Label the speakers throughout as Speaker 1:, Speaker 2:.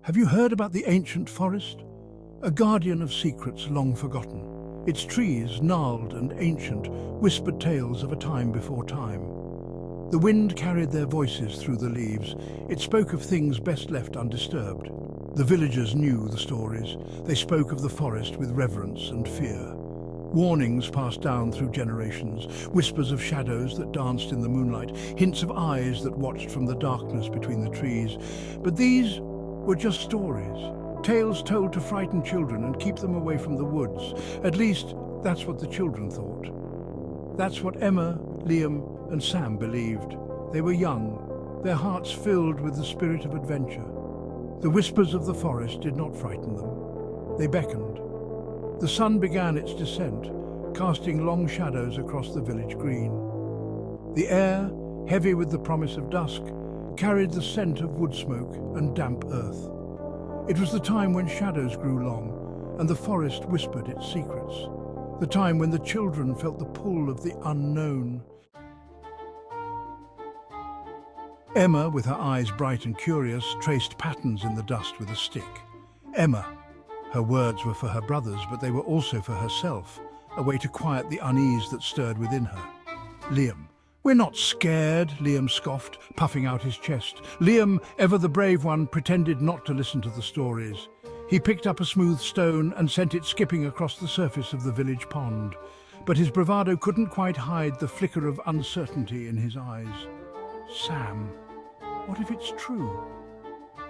Speaker 1: Have you heard about the ancient forest? A guardian of secrets long forgotten. Its trees, gnarled and ancient, whispered tales of a time before time. The wind carried their voices through the leaves. It spoke of things best left undisturbed. The villagers knew the stories. They spoke of the forest with reverence and fear. Warnings passed down through generations, whispers of shadows that danced in the moonlight, hints of eyes that watched from the darkness between the trees. But these were just stories, tales told to frighten children and keep them away from the woods. At least, that's what the children thought. That's what Emma, Liam, and Sam believed. They were young, their hearts filled with the spirit of adventure. The whispers of the forest did not frighten them. They beckoned. The sun began its descent, casting long shadows across the village green. The air, heavy with the promise of dusk, carried the scent of wood smoke and damp earth. It was the time when shadows grew long and the forest whispered its secrets. The time when the children felt the pull of the unknown. Emma, with her eyes bright and curious, traced patterns in the dust with a stick. Emma. Her words were for her brothers, but they were also for herself, a way to quiet the unease that stirred within her. Liam. "We're not scared," Liam scoffed, puffing out his chest. Liam, ever the brave one, pretended not to listen to the stories. He picked up a smooth stone and sent it skipping across the surface of the village pond. But his bravado couldn't quite hide the flicker of uncertainty in his eyes. Sam, what if it's true?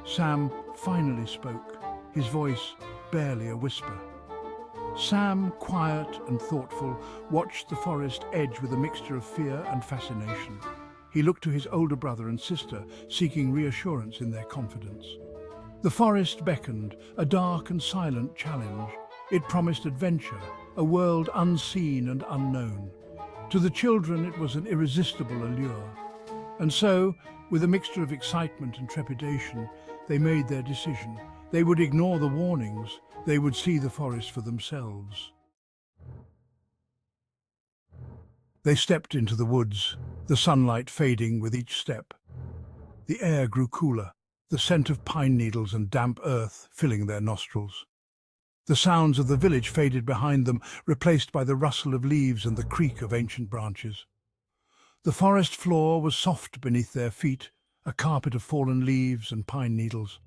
Speaker 1: Sam finally spoke, his voice barely a whisper. Sam, quiet and thoughtful, watched the forest edge with a mixture of fear and fascination. He looked to his older brother and sister, seeking reassurance in their confidence. The forest beckoned, a dark and silent challenge. It promised adventure, a world unseen and unknown. To the children it was an irresistible allure. And so, with a mixture of excitement and trepidation, they made their decision. They would ignore the warnings. They would see the forest for themselves. They stepped into the woods, the sunlight fading with each step. The air grew cooler, the scent of pine needles and damp earth filling their nostrils. The sounds of the village faded behind them, replaced by the rustle of leaves and the creak of ancient branches. The forest floor was soft beneath their feet, a carpet of fallen leaves and pine needles.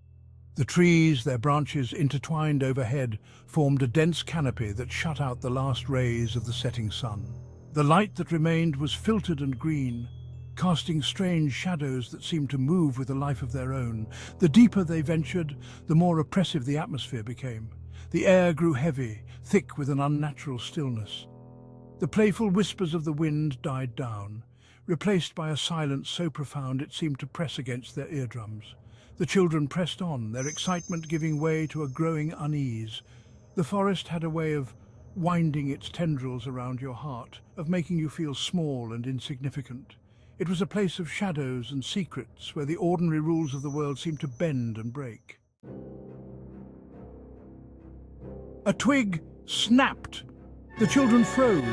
Speaker 1: The trees, their branches intertwined overhead, formed a dense canopy that shut out the last rays of the setting sun. The light that remained was filtered and green, casting strange shadows that seemed to move with a life of their own. The deeper they ventured, the more oppressive the atmosphere became. The air grew heavy, thick with an unnatural stillness. The playful whispers of the wind died down, replaced by a silence so profound it seemed to press against their eardrums. The children pressed on, their excitement giving way to a growing unease. The forest had a way of winding its tendrils around your heart, of making you feel small and insignificant. It was a place of shadows and secrets, where the ordinary rules of the world seemed to bend and break. A twig snapped. The children froze,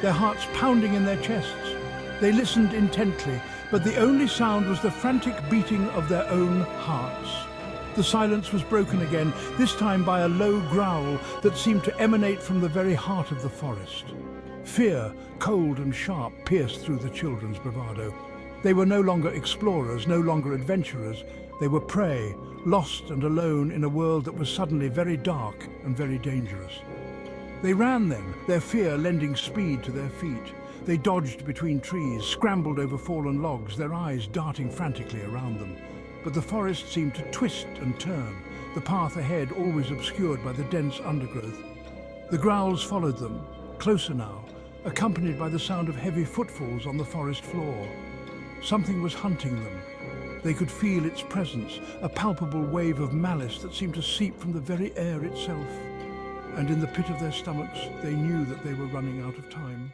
Speaker 1: their hearts pounding in their chests. They listened intently, but the only sound was the frantic beating of their own hearts. The silence was broken again, this time by a low growl that seemed to emanate from the very heart of the forest. Fear, cold and sharp, pierced through the children's bravado. They were no longer explorers, no longer adventurers. They were prey, lost and alone in a world that was suddenly very dark and very dangerous. They ran then, their fear lending speed to their feet. They dodged between trees, scrambled over fallen logs, their eyes darting frantically around them. But the forest seemed to twist and turn, the path ahead always obscured by the dense undergrowth. The growls followed them, closer now, accompanied by the sound of heavy footfalls on the forest floor. Something was hunting them. They could feel its presence, a palpable wave of malice that seemed to seep from the very air itself. And in the pit of their stomachs, they knew that they were running out of time.